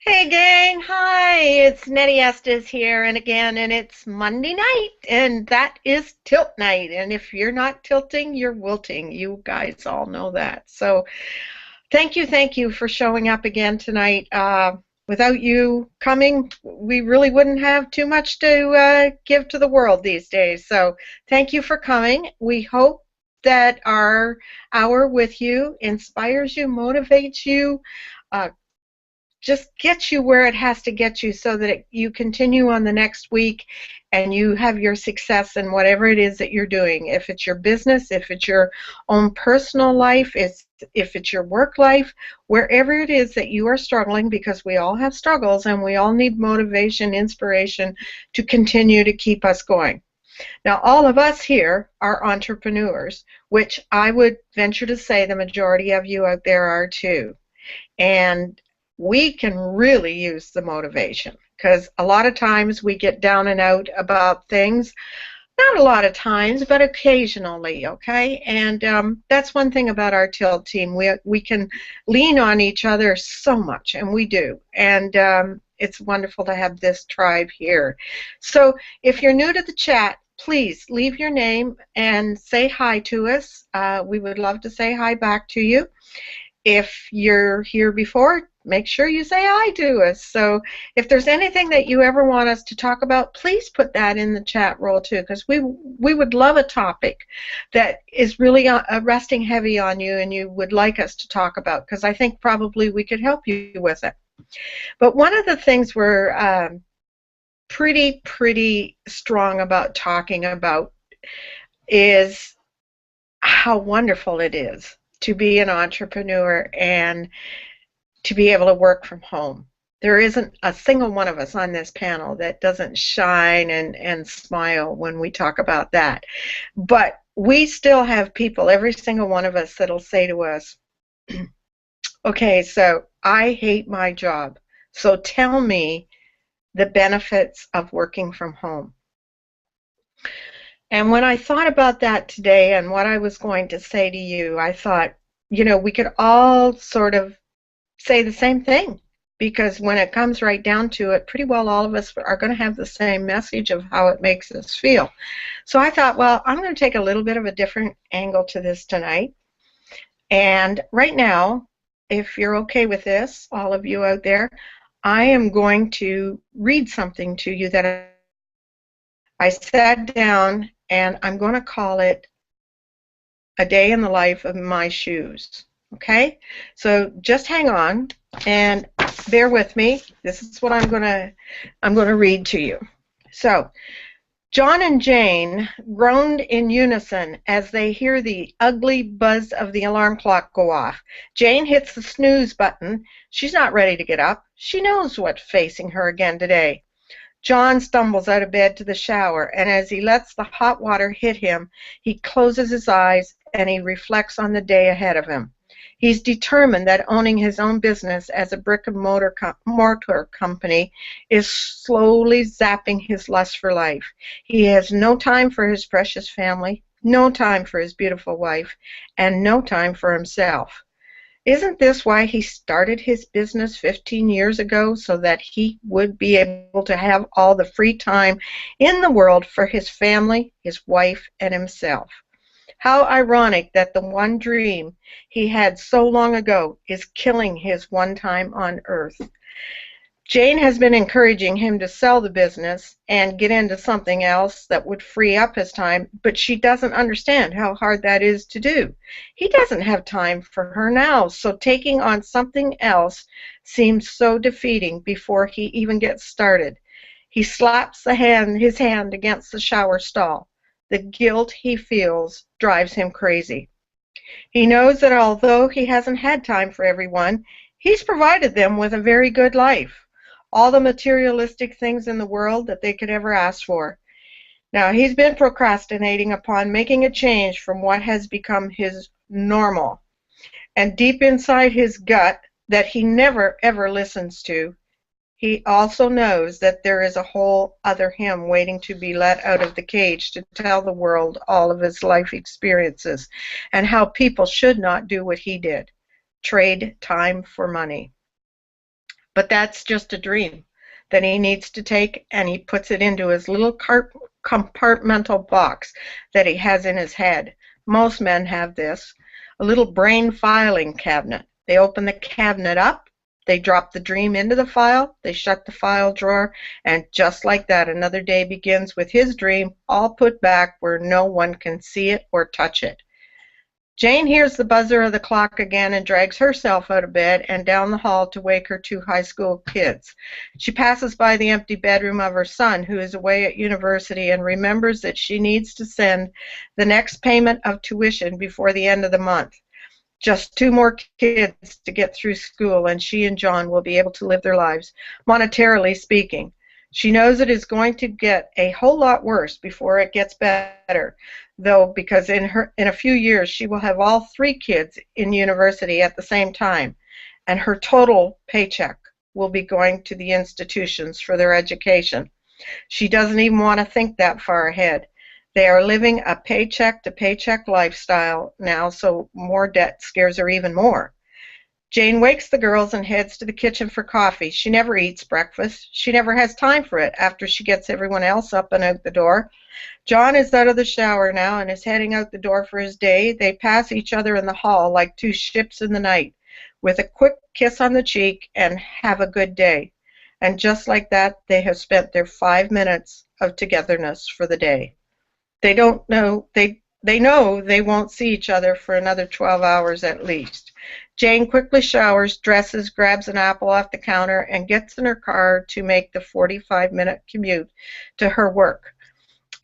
Hey gang, hi, it's Nettie Estes here, and it's Monday night, and that is tilt night. And if you're not tilting, you're wilting. You guys all know that. So thank you for showing up again tonight. Without you coming, we really wouldn't have too much to give to the world these days. So thank you for coming. We hope that our hour with you inspires you, motivates you, uh, just gets you where it has to get you so that you continue on the next week and you have your success in whatever it is that you're doing. If it's your business, if it's your own personal life, if it's your work life, wherever it is that you are struggling, because we all have struggles and we all need motivation, inspiration to continue to keep us going. Now, all of us here are entrepreneurs, which I would venture to say the majority of you out there are too. And we can really use the motivation because a lot of times we get down and out about things. Not a lot of times, but occasionally, okay? And that's one thing about our Tilt team. We can lean on each other so much, and we do. And it's wonderful to have this tribe here. So if you're new to the chat, please leave your name and say hi to us. We would love to say hi back to you. If you're here before, make sure you say hi to us. So if there's anything that you ever want us to talk about, please put that in the chat roll too, because we would love a topic that is really resting heavy on you and you would like us to talk about, because I think probably we could help you with it. But one of the things we're pretty strong about talking about is how wonderful it is to be an entrepreneur and to be able to work from home. There isn't a single one of us on this panel that doesn't shine and smile when we talk about that. But we still have people, every single one of us, that'll say to us, okay, so I hate my job, so tell me the benefits of working from home. And when I thought about that today and what I was going to say to you, I thought, we could all sort of say the same thing, because when it comes right down to it, pretty well all of us are going to have the same message of how it makes us feel. So I thought, well, I'm going to take a little bit of a different angle to this tonight. And right now, if you're okay with this, all of you out there, I am going to read something to you that I sat down, and I'm going to call it A Day in the Life of My Shoes. Okay? So just hang on and bear with me. This is what I'm going to read to you. So, John and Jane groaned in unison as they hear the ugly buzz of the alarm clock go off. Jane hits the snooze button. She's not ready to get up. She knows what's facing her again today. John stumbles out of bed to the shower, and as he lets the hot water hit him, he closes his eyes and he reflects on the day ahead of him. He's determined that owning his own business as a brick-and-mortar company is slowly zapping his lust for life. He has no time for his precious family, no time for his beautiful wife, and no time for himself. Isn't this why he started his business 15 years ago, so that he would be able to have all the free time in the world for his family, his wife, and himself? How ironic that the one dream he had so long ago is killing his one time on Earth. Jane has been encouraging him to sell the business and get into something else that would free up his time, but she doesn't understand how hard that is to do. He doesn't have time for her now, so taking on something else seems so defeating before he even gets started. He slaps his hand against the shower stall. The guilt he feels drives him crazy. He knows that although he hasn't had time for everyone, he's provided them with a very good life, all the materialistic things in the world that they could ever ask for. Now, he's been procrastinating upon making a change from what has become his normal. And deep inside his gut, that he never ever listens to, he also knows that there is a whole other him waiting to be let out of the cage to tell the world all of his life experiences and how people should not do what he did, trade time for money. But that's just a dream that he needs to take, and he puts it into his little compartmental box that he has in his head. Most men have this, a little brain filing cabinet. They open the cabinet up, they drop the dream into the file, they shut the file drawer, and just like that, another day begins with his dream all put back where no one can see it or touch it. Jane hears the buzzer of the clock again and drags herself out of bed and down the hall to wake her two high school kids. She passes by the empty bedroom of her son, who is away at university, and remembers that she needs to send the next payment of tuition before the end of the month. Just two more kids to get through school, and she and John will be able to live their lives, monetarily speaking. She knows it is going to get a whole lot worse before it gets better, though, because in a few years she will have all three kids in university at the same time, and her total paycheck will be going to the institutions for their education. She doesn't even want to think that far ahead. They are living a paycheck-to-paycheck lifestyle now, so more debt scares her even more. Jane wakes the girls and heads to the kitchen for coffee. She never eats breakfast. She never has time for it after she gets everyone else up and out the door. John is out of the shower now and is heading out the door for his day. They pass each other in the hall like two ships in the night, with a quick kiss on the cheek and have a good day. And just like that, they have spent their 5 minutes of togetherness for the day. They know they won't see each other for another 12 hours at least. Jane quickly showers, dresses, grabs an apple off the counter, and gets in her car to make the 45-minute commute to her work.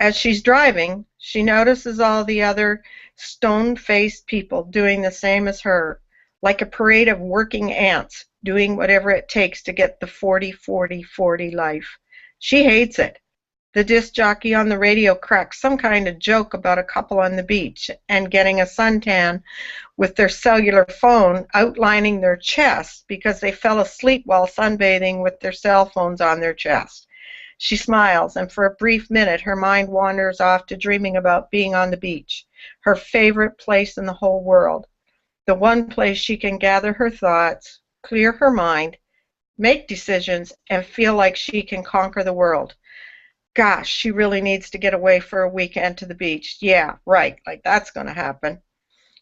As she's driving, she notices all the other stone-faced people doing the same as her, like a parade of working ants, doing whatever it takes to get the 40-40-40 life. She hates it. The disc jockey on the radio cracks some kind of joke about a couple on the beach and getting a suntan with their cellular phone outlining their chests because they fell asleep while sunbathing with their cell phones on their chest. She smiles, and for a brief minute her mind wanders off to dreaming about being on the beach, her favorite place in the whole world, the one place she can gather her thoughts, clear her mind, make decisions, and feel like she can conquer the world. Gosh, she really needs to get away for a weekend to the beach. Yeah, right, like that's going to happen.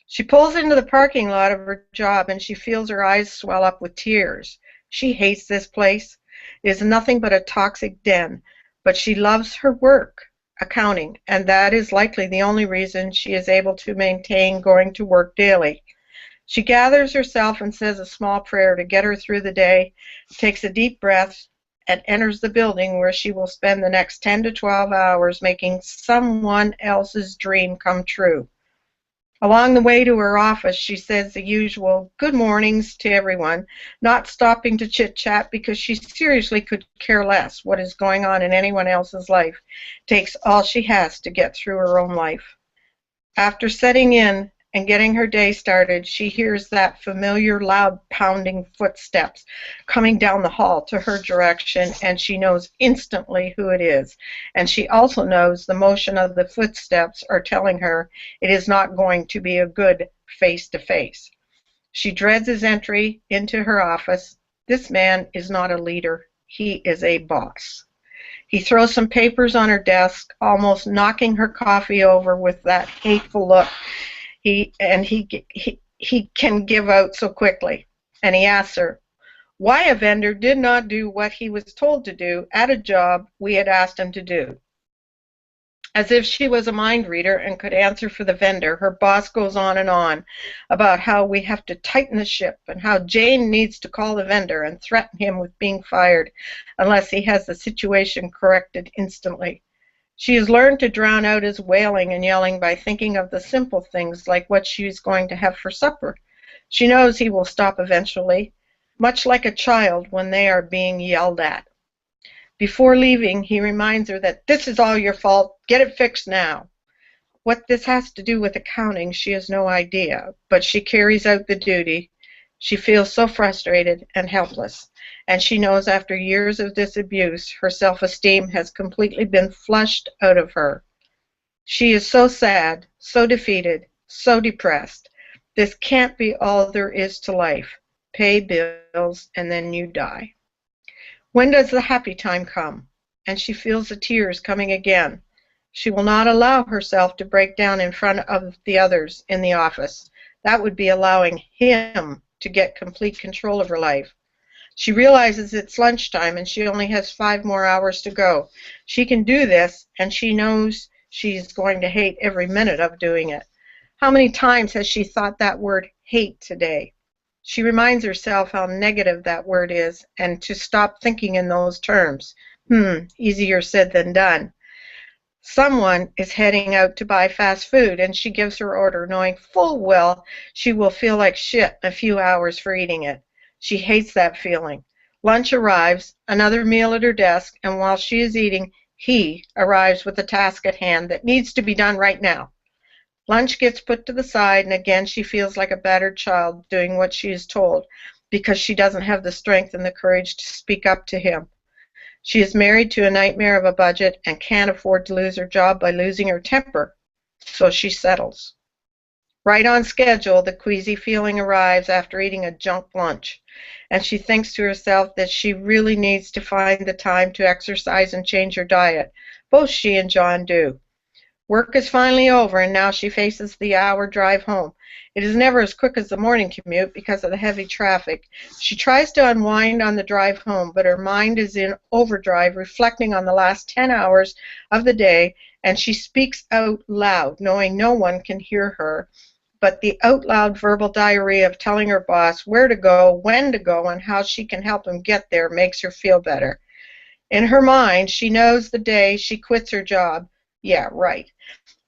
She pulls into the parking lot of her job and she feels her eyes swell up with tears. She hates this place. It is nothing but a toxic den, but she loves her work, accounting, and that is likely the only reason she is able to maintain going to work daily. She gathers herself and says a small prayer to get her through the day, takes a deep breath, and enters the building where she will spend the next 10 to 12 hours making someone else's dream come true. Along the way to her office, she says the usual good mornings to everyone, not stopping to chit-chat because she seriously could care less what is going on in anyone else's life. Takes all she has to get through her own life. After setting in and getting her day started, she hears that familiar loud pounding footsteps coming down the hall to her direction, and she knows instantly who it is. And she also knows the motion of the footsteps are telling her it is not going to be a good face-to-face. She dreads his entry into her office. This man is not a leader. He is a boss. He throws some papers on her desk, almost knocking her coffee over with that hateful look he can give out so quickly. And he asks her why a vendor did not do what he was told to do at a job we had asked him to do. As if she was a mind reader and could answer for the vendor, her boss goes on about how we have to tighten the ship and how Jane needs to call the vendor and threaten him with being fired unless he has the situation corrected instantly. She has learned to drown out his wailing and yelling by thinking of the simple things like what she is going to have for supper. She knows he will stop eventually, much like a child when they are being yelled at. Before leaving, he reminds her that this is all your fault, get it fixed now. What this has to do with accounting, she has no idea, but she carries out the duty. She feels so frustrated and helpless, and she knows after years of this abuse, her self-esteem has completely been flushed out of her. She is so sad, so defeated, so depressed. This can't be all there is to life. Pay bills and then you die. When does the happy time come? And she feels the tears coming again. She will not allow herself to break down in front of the others in the office. That would be allowing him to get complete control of her life. She realizes it's lunchtime and she only has 5 more hours to go. She can do this, and she knows she's going to hate every minute of doing it. How many times has she thought that word hate today? She reminds herself how negative that word is and to stop thinking in those terms. Easier said than done. Someone is heading out to buy fast food, and she gives her order, knowing full well she will feel like shit in a few hours for eating it. She hates that feeling. Lunch arrives, another meal at her desk, and while she is eating, he arrives with a task at hand that needs to be done right now. Lunch gets put to the side, and again she feels like a battered child doing what she is told because she doesn't have the strength and the courage to speak up to him. She is married to a nightmare of a budget and can't afford to lose her job by losing her temper, so she settles. Right on schedule, the queasy feeling arrives after eating a junk lunch, and she thinks to herself that she really needs to find the time to exercise and change her diet. Both she and John do. Work is finally over, and now she faces the hour drive home. It is never as quick as the morning commute because of the heavy traffic. She tries to unwind on the drive home, but her mind is in overdrive, reflecting on the last 10 hours of the day, and she speaks out loud, knowing no one can hear her. But the out-loud verbal diarrhea of telling her boss where to go, when to go, and how she can help him get there makes her feel better. In her mind, she knows the day she quits her job. Yeah, right.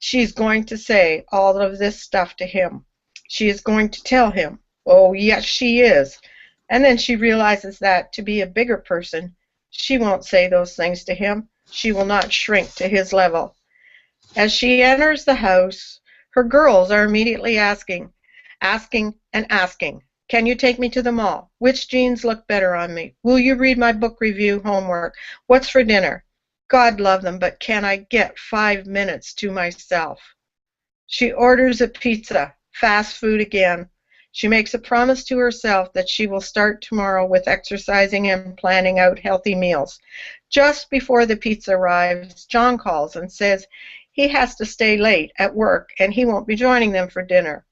She's going to say all of this stuff to him. She is going to tell him. Oh, yes, she is. And then she realizes that, to be a bigger person, she won't say those things to him. She will not shrink to his level. As she enters the house, her girls are immediately asking, can you take me to the mall? Which jeans look better on me? Will you read my book review homework? What's for dinner? God love them, but can I get 5 minutes to myself? She orders a pizza, fast food again. She makes a promise to herself that she will start tomorrow with exercising and planning out healthy meals. Just before the pizza arrives, John calls and says he has to stay late at work and he won't be joining them for dinner.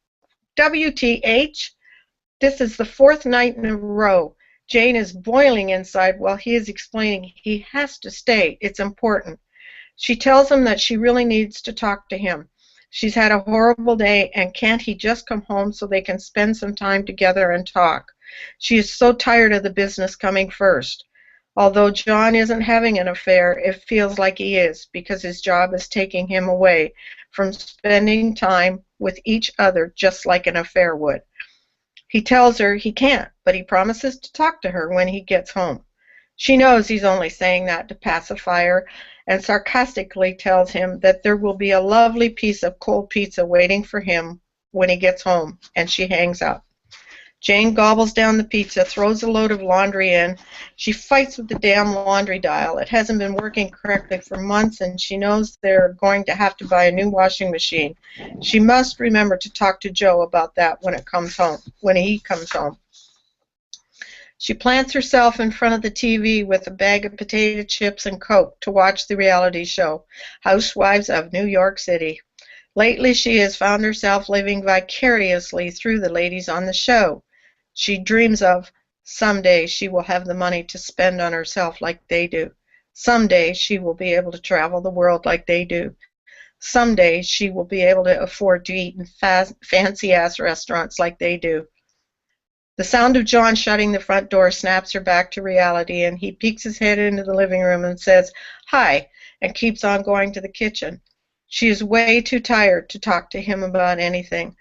WTH? This is the 4th night in a row. Jane is boiling inside while he is explaining he has to stay. It's important. She tells him that she really needs to talk to him. She's had a horrible day, and can't he just come home so they can spend some time together and talk? She is so tired of the business coming first. Although John isn't having an affair, it feels like he is, because his job is taking him away from spending time with each other just like an affair would. He tells her he can't, but he promises to talk to her when he gets home. She knows he's only saying that to pacify her, and sarcastically tells him that there will be a lovely piece of cold pizza waiting for him when he gets home, and she hangs up. Jane gobbles down the pizza, throws a load of laundry in. She fights with the damn laundry dial. It hasn't been working correctly for months, and she knows they're going to have to buy a new washing machine. She must remember to talk to Joe about that when he comes home. She plants herself in front of the TV with a bag of potato chips and Coke to watch the reality show, Housewives of New York City. Lately, she has found herself living vicariously through the ladies on the show. She dreams of someday she will have the money to spend on herself like they do. Someday she will be able to travel the world like they do. Someday she will be able to afford to eat in fancy-ass restaurants like they do. The sound of John shutting the front door snaps her back to reality, and he peeks his head into the living room and says, "Hi," and keeps on going to the kitchen. She is way too tired to talk to him about anything,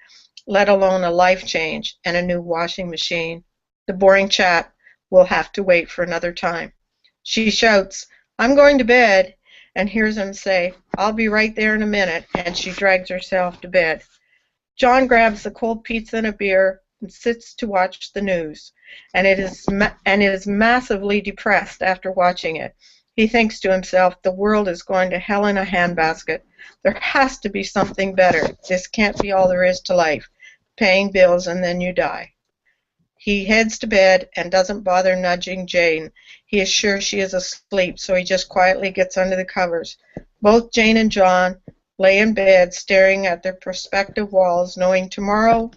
let alone a life change and a new washing machine. The boring chat will have to wait for another time. She shouts, "I'm going to bed," and hears him say, "I'll be right there in a minute," and she drags herself to bed. John grabs the cold pizza and a beer and sits to watch the news, and is massively depressed after watching it. He thinks to himself, the world is going to hell in a handbasket. There has to be something better. This can't be all there is to life. Paying bills and then you die. He heads to bed and doesn't bother nudging Jane. He is sure she is asleep, so he just quietly gets under the covers. Both Jane and John lay in bed staring at their prospective walls, knowing tomorrow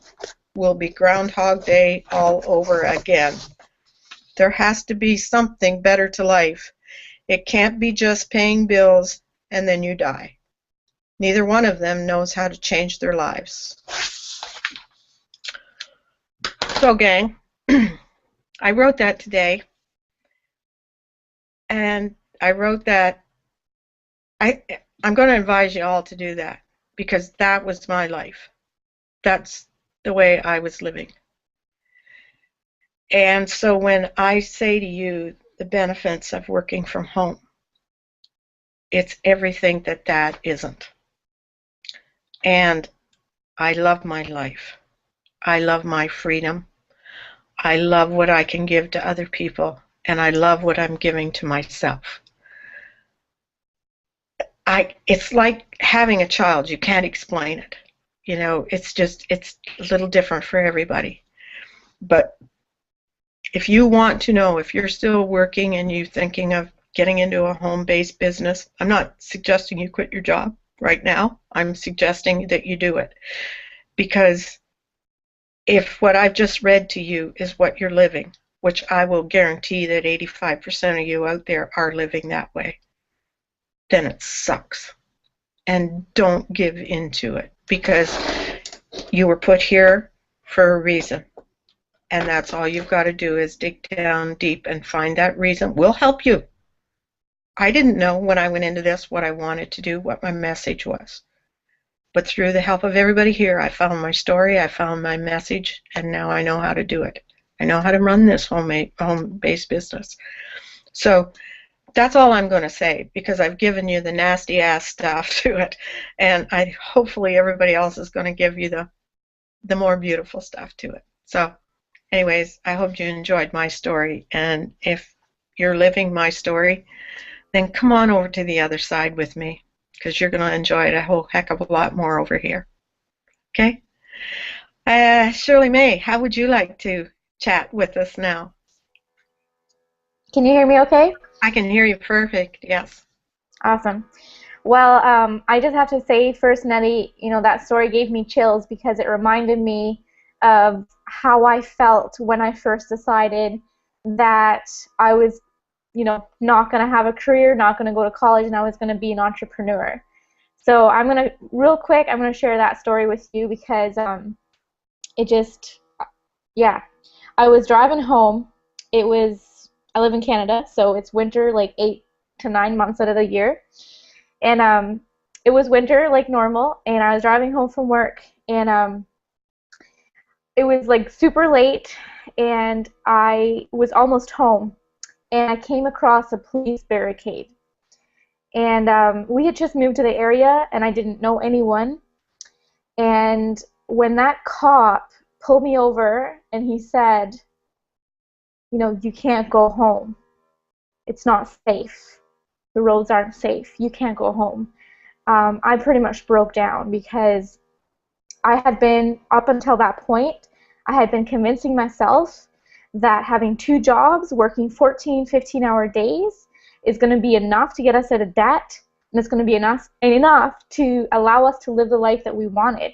will be Groundhog Day all over again. There has to be something better to life. It can't be just paying bills and then you die. Neither one of them knows how to change their lives. So, gang, I wrote that today, and I wrote that I'm going to advise you all to do that, because that was my life. That's the way I was living. And so when I say to you the benefits of working from home, it's everything that that isn't. And I love my life. I love my freedom. I love what I can give to other people, and I love what I'm giving to myself. It's like having a child. You can't explain it. You know, it's a little different for everybody. But if you want to know, if you're still working and you're thinking of getting into a home-based business, I'm not suggesting you quit your job right now. I'm suggesting that you do it. Because if what I've just read to you is what you're living, which I will guarantee that 85% of you out there are living that way, then it sucks. And don't give into it, because you were put here for a reason. And that's all you've got to do is dig down deep and find that reason. We'll help you. I didn't know when I went into this what I wanted to do, what my message was. But through the help of everybody here, I found my story, I found my message, and now I know how to do it. I know how to run this home-based business. So that's all I'm going to say, because I've given you the nasty-ass stuff to it, and hopefully everybody else is going to give you the more beautiful stuff to it. So anyways, I hope you enjoyed my story, and if you're living my story, then come on over to the other side with me, because you're going to enjoy it a whole heck of a lot more over here. Okay? Shirley May, how would you like to chat with us now? Can you hear me okay? I can hear you perfect, yes. Awesome. Well, I just have to say first, Nettie, that story gave me chills because it reminded me of how I felt when I first decided that I was, not going to have a career, not going to go to college, and I was going to be an entrepreneur. So real quick, I'm going to share that story with you because I was driving home. I live in Canada, so it's winter like 8 to 9 months out of the year. And it was winter like normal, and I was driving home from work, and it was like super late, and I was almost home, and I came across a police barricade. And we had just moved to the area, and I didn't know anyone. And when that cop pulled me over, and he said, you can't go home. It's not safe. The roads aren't safe. You can't go home. I pretty much broke down because I had been, up until that point, I had been convincing myself that having 2 jobs, working 14, 15-hour days is going to be enough to get us out of debt, and it's going to be enough to allow us to live the life that we wanted.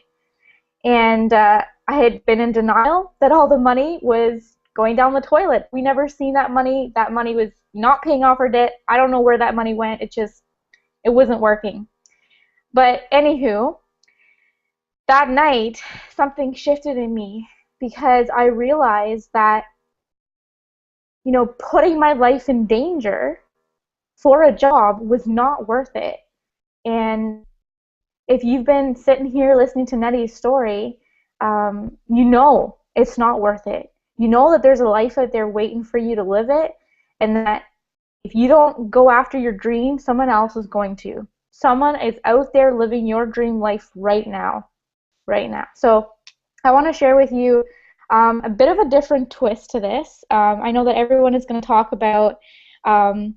And I had been in denial that all the money was going down the toilet. We never seen that money. That money was not paying off our debt. I don't know where that money went. It wasn't working. But anywho, that night, something shifted in me because I realized that, putting my life in danger for a job was not worth it. And if you've been sitting here listening to Nettie's story, it's not worth it. You know that there's a life out there waiting for you to live it, and that if you don't go after your dream, someone else is going to. Someone is out there living your dream life right now. So I want to share with you a bit of a different twist to this. I know that everyone is going to talk about, the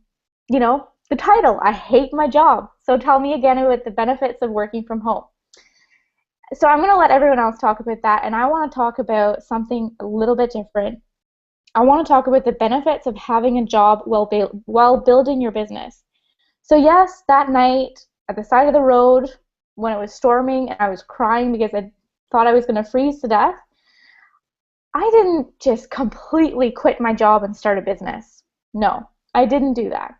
title, I hate my job. So tell me again about the benefits of working from home. So I'm going to let everyone else talk about that, and I want to talk about something a little bit different. I want to talk about the benefits of having a job while building your business. So yes, that night at the side of the road when it was storming and I was crying because I thought I was going to freeze to death, I didn't just completely quit my job and start a business. No, I didn't do that.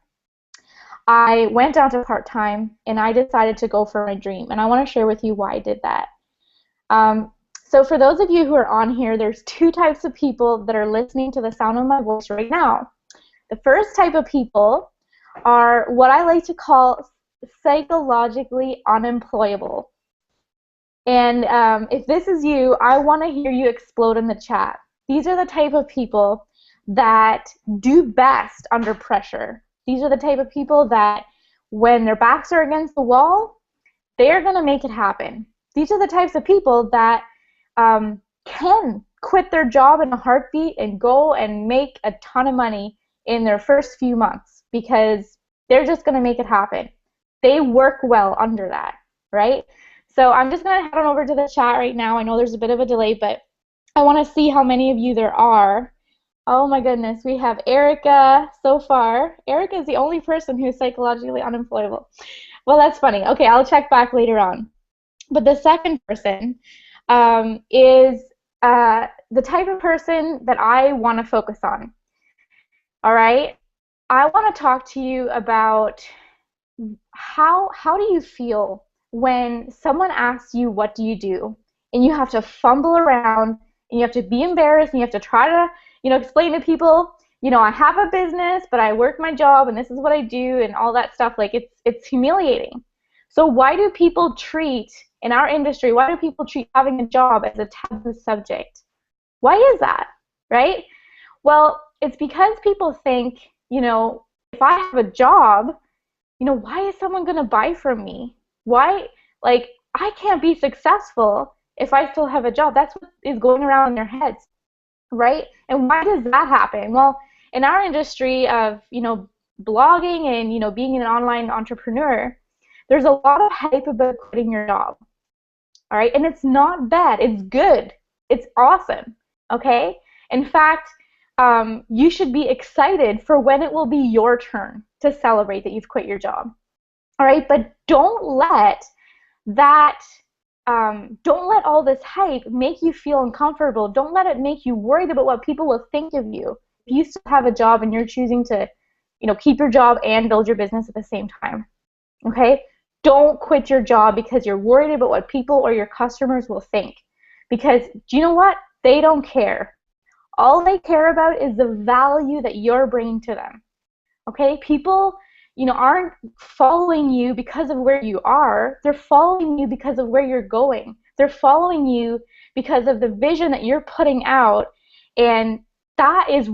I went down to part-time and I decided to go for my dream. And I want to share with you why I did that. Um, so for those of you who are on here, there's two types of people that are listening to the sound of my voice right now. The first type of people are what I like to call psychologically unemployable. And if this is you, I want to hear you explode in the chat. These are the type of people that do best under pressure. These are the type of people that when their backs are against the wall, they're going to make it happen. These are the types of people that can quit their job in a heartbeat and go and make a ton of money in their first few months because they're just going to make it happen. They work well under that, right? So I'm just going to head on over to the chat right now. I know there's a bit of a delay, but I want to see how many of you there are. Oh my goodness, we have Erica so far. Erica is the only person who's psychologically unemployable. Well, that's funny. Okay, I'll check back later on. But the second person is the type of person that I want to focus on. All right? I want to talk to you about how do you feel when someone asks you what do you do and you have to fumble around and you have to be embarrassed and you have to try to explain to people, I have a business but I work my job and this is what I do and all that stuff. Like it's humiliating. So why do people treat in our industry, why do people treat having a job as a taboo subject? Why is that, right? Well, it's because people think, if I have a job, why is someone going to buy from me? Why, I can't be successful if I still have a job. That's what is going around in their heads, right? And why does that happen? Well, in our industry of, blogging and, being an online entrepreneur, there's a lot of hype about quitting your job, all right? And it's not bad. It's good. It's awesome, okay? In fact, you should be excited for when it will be your turn to celebrate that you've quit your job. All right, but don't let all this hype make you feel uncomfortable. Don't let it make you worried about what people will think of you. If you still have a job and you're choosing to, keep your job and build your business at the same time, okay? Don't quit your job because you're worried about what people or your customers will think. Because do you know what? They don't care. All they care about is the value that you're bringing to them. Okay? People, aren't following you because of where you are. They're following you because of where you're going. They're following you because of the vision that you're putting out, and that's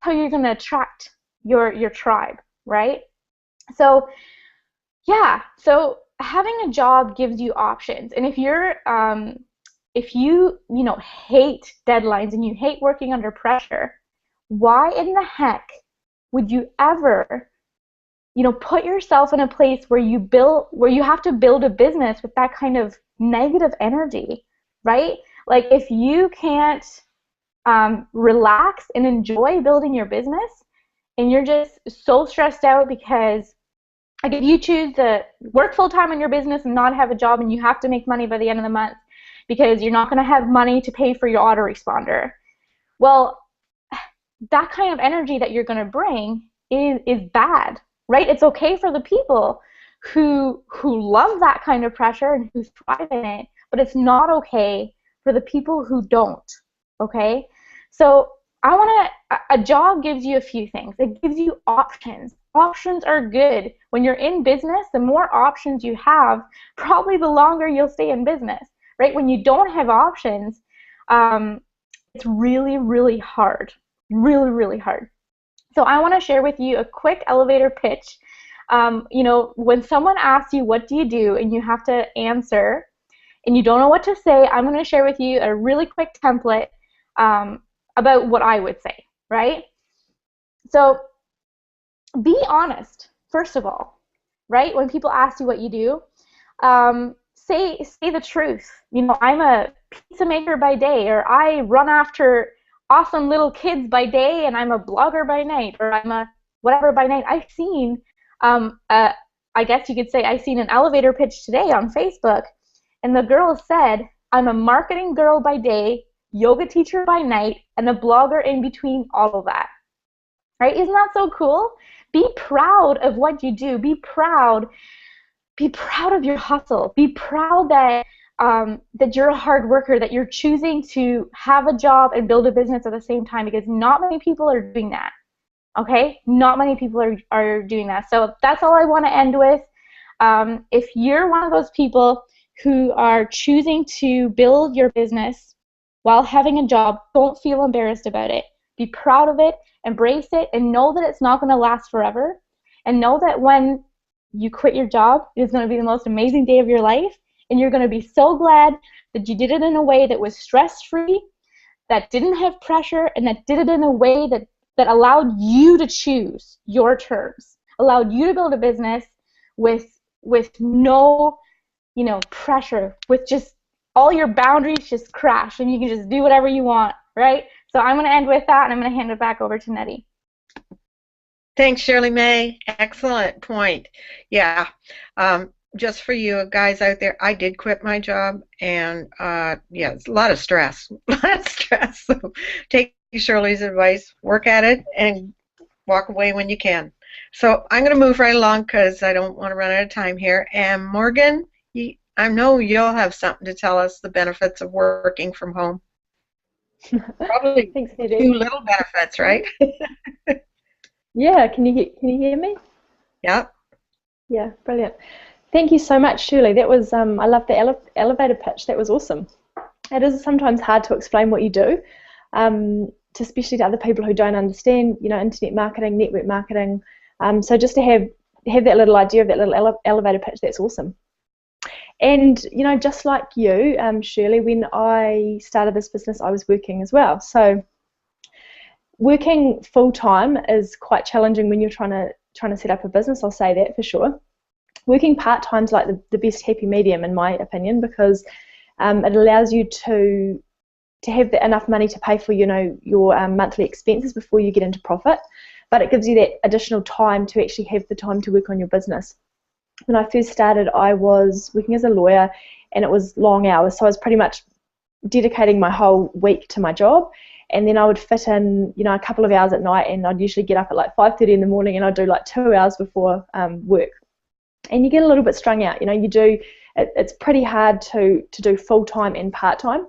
how you're going to attract your tribe, right? So, yeah. So having a job gives you options, and if you hate deadlines and you hate working under pressure, why in the heck would you ever put yourself in a place where you have to build a business with that kind of negative energy, right? Like if you can't relax and enjoy building your business and you're just so stressed out because like if you choose to work full-time in your business and not have a job and you have to make money by the end of the month because you're not going to have money to pay for your autoresponder, well, that kind of energy that you're going to bring is bad, right? It's okay for the people who love that kind of pressure and who thrive in it, but it's not okay for the people who don't, okay? So a job gives you a few things. It gives you options. Options are good. When you're in business, the more options you have, probably the longer you'll stay in business, right? When you don't have options, it's really, really hard. Really, really hard. So I want to share with you a quick elevator pitch. When someone asks you, what do you do, and you have to answer, and you don't know what to say, I'm going to share with you a really quick template about what I would say, right? So be honest, first of all, right? When people ask you what you do, say the truth. You know, I'm a pizza maker by day, or I run after awesome little kids by day, and I'm a blogger by night, or I'm a whatever by night. I've seen, I guess you could say, I've seen an elevator pitch today on Facebook, and the girl said, I'm a marketing girl by day, yoga teacher by night, and a blogger in between all of that. Right? Isn't that so cool? Be proud of what you do. Be proud of your hustle. Be proud that that you're a hard worker, that you're choosing to have a job and build a business at the same time, because not many people are doing that. Okay? Not many people are doing that. So that's all I want to end with. If you're one of those people who are choosing to build your business while having a job, don't feel embarrassed about it. Be proud of it, embrace it, and know that it's not going to last forever. And know that when you quit your job, it is going to be the most amazing day of your life, and you're going to be so glad that you did it in a way that was stress-free, that didn't have pressure, and that did it in a way that allowed you to choose your terms, allowed you to build a business with no, you know, pressure, with just all your boundaries just crash, and you can just do whatever you want, right? So I'm going to end with that, and I'm going to hand it back over to Nettie. Thanks, Shirley May. Excellent point. Yeah. Just for you guys out there, I did quit my job, and yeah, it's a lot of stress. A lot of stress. So take Shirley's advice, work at it, and walk away when you can. So I'm going to move right along because I don't want to run out of time here. And Morgan, I know you'll have something to tell us, the benefits of working from home. Probably Thanks, two little benefits, right? Yeah, can you hear me? Yep. Yeah, brilliant. Thank you so much, Shirley. That was I love the elevator pitch. That was awesome. It is sometimes hard to explain what you do, especially to other people who don't understand, you know, internet marketing, network marketing. So just to have that little idea of that little elevator pitch, that's awesome. And, you know, just like you, Shirley, when I started this business, I was working as well. So working full-time is quite challenging when you're trying to set up a business, I'll say that for sure. Working part-time is like the best happy medium, in my opinion, because it allows you to have enough money to pay for, you know, your monthly expenses before you get into profit, but it gives you that additional time to actually have the time to work on your business. When I first started, I was working as a lawyer, and it was long hours, so I was pretty much dedicating my whole week to my job, and then I would fit in, you know, a couple of hours at night, and I'd usually get up at like 5:30 in the morning, and I'd do like 2 hours before work. And you get a little bit strung out, you know. It's pretty hard to do full-time and part-time.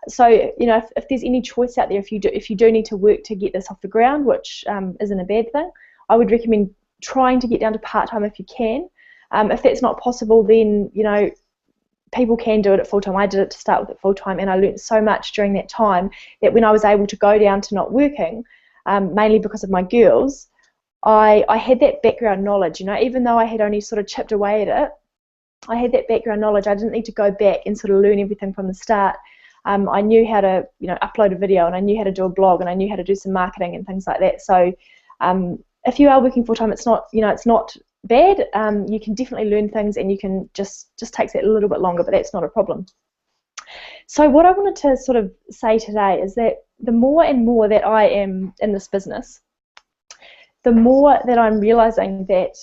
So, you know, if there's any choice out there, if you do need to work to get this off the ground, which isn't a bad thing, I would recommend trying to get down to part-time if you can. If that's not possible, then, you know, people can do it at full-time. I did it to start with at full-time, and I learned so much during that time that when I was able to go down to not working, mainly because of my girls, I had that background knowledge, you know. Even though I had only sort of chipped away at it, I had that background knowledge. I didn't need to go back and sort of learn everything from the start. I knew how to, you know, upload a video, and I knew how to do a blog, and I knew how to do some marketing and things like that. So if you are working full-time, it's not, you know, it's not bad. You can definitely learn things, and you can just takes that a little bit longer, but that's not a problem. So what I wanted to sort of say today is that the more and more that I am in this business, the more that I'm realizing that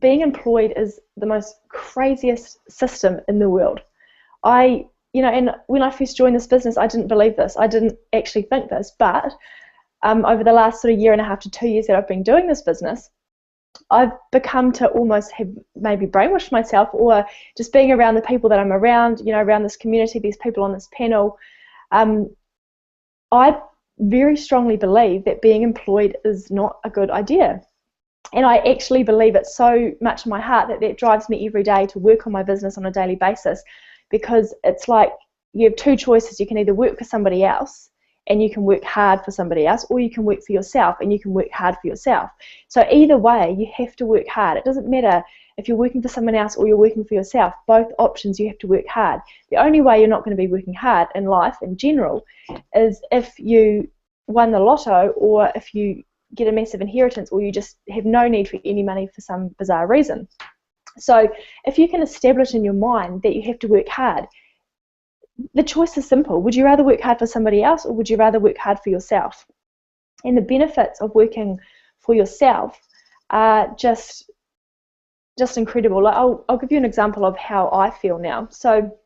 being employed is the most craziest system in the world. You know, and when I first joined this business, I didn't believe this. I didn't actually think this, but over the last sort of 1.5 to 2 years that I've been doing this business, I've become to almost have maybe brainwashed myself, or just being around the people that I'm around, you know, around this community, these people on this panel, I very strongly believe that being employed is not a good idea. And I actually believe it so much in my heart that drives me every day to work on my business on a daily basis, because it's like you have two choices. You can either work for somebody else, and you can work hard for somebody else, or you can work for yourself, and you can work hard for yourself. So either way, you have to work hard. It doesn't matter if you're working for someone else or you're working for yourself. Both options, you have to work hard. The only way you're not going to be working hard in life in general is if you won the lotto, or if you get a massive inheritance, or you just have no need for any money for some bizarre reason. So if you can establish in your mind that you have to work hard, the choice is simple. Would you rather work hard for somebody else, or would you rather work hard for yourself? And the benefits of working for yourself are just incredible. Like I'll give you an example of how I feel now. So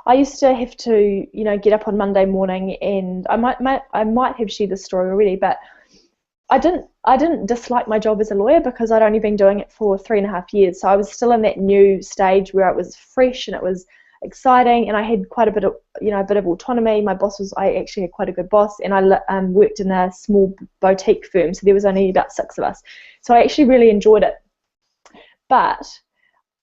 I used to have to, get up on Monday morning, and I might have shared this story already, but I didn't dislike my job as a lawyer because I'd only been doing it for 3.5 years. So I was still in that new stage where it was fresh and it was exciting, and I had quite a bit of autonomy. I actually had quite a good boss, and I worked in a small boutique firm, so there was only about 6 of us. So I actually really enjoyed it. But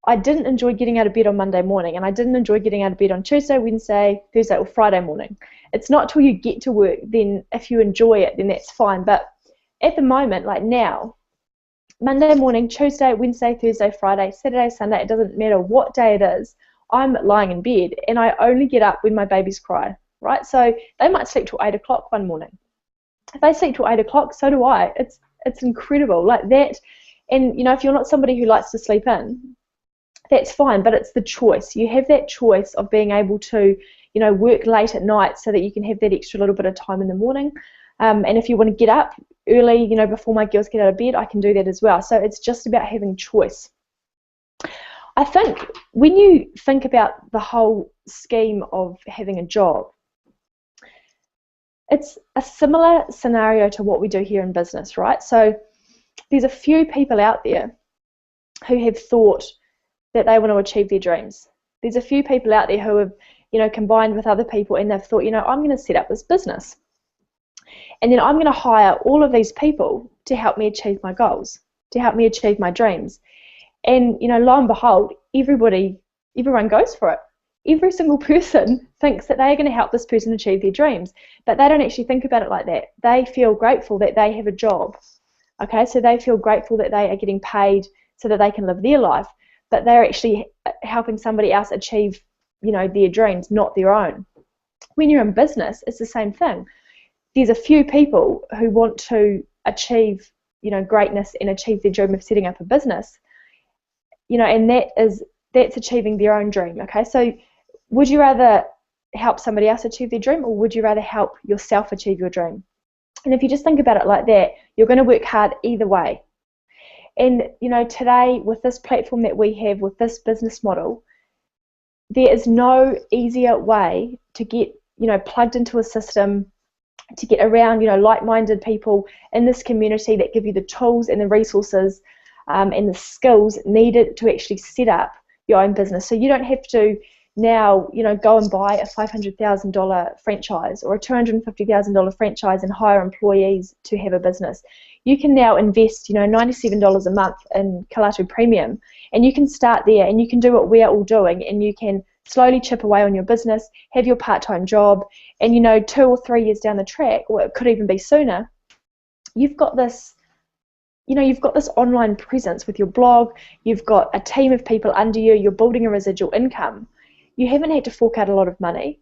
I didn't enjoy getting out of bed on Monday morning, and I didn't enjoy getting out of bed on Tuesday, Wednesday, Thursday, or Friday morning. It's not till you get to work, then if you enjoy it, then that's fine. But at the moment, like now, Monday morning, Tuesday, Wednesday, Thursday, Friday, Saturday, Sunday, it doesn't matter what day it is, I'm lying in bed, and I only get up when my babies cry, right? So they might sleep till 8 o'clock one morning. If they sleep till 8 o'clock, so do I. It's incredible, like that. And if you're not somebody who likes to sleep in, that's fine, but it's the choice. You have that choice of being able to, work late at night so that you can have that extra little bit of time in the morning. And if you want to get up early, before my girls get out of bed, I can do that as well. So it's just about having choice. I think when you think about the whole scheme of having a job, it's a similar scenario to what we do here in business, right? So there's a few people out there who have thought that they want to achieve their dreams. There's a few people out there who have, combined with other people, and they've thought, I'm going to set up this business. And then I'm going to hire all of these people to help me achieve my goals, to help me achieve my dreams. And, lo and behold, everyone goes for it. Every single person thinks that they are going to help this person achieve their dreams, but they don't actually think about it like that. They feel grateful that they have a job. Okay, so they feel grateful that they are getting paid so that they can live their life, but they're actually helping somebody else achieve, their dreams, not their own. When you're in business, it's the same thing. There's a few people who want to achieve, greatness and achieve their dream of setting up a business, and that's achieving their own dream. Okay, so would you rather help somebody else achieve their dream, or would you rather help yourself achieve your dream? And if you just think about it like that, you're going to work hard either way. And today, with this platform that we have, with this business model, there is no easier way to get plugged into a system, to get around like-minded people in this community that give you the tools and the resources and the skills needed to actually set up your own business. So you don't have to now go and buy a $500,000 franchise or a $250,000 franchise and hire employees to have a business. You can now invest $97 a month in Kalatu Premium, and you can start there, and you can do what we're all doing, and you can slowly chip away on your business, have your part-time job, and 2 or 3 years down the track, or it could even be sooner, you've got this online presence with your blog, you've got a team of people under you, you're building a residual income. You haven't had to fork out a lot of money,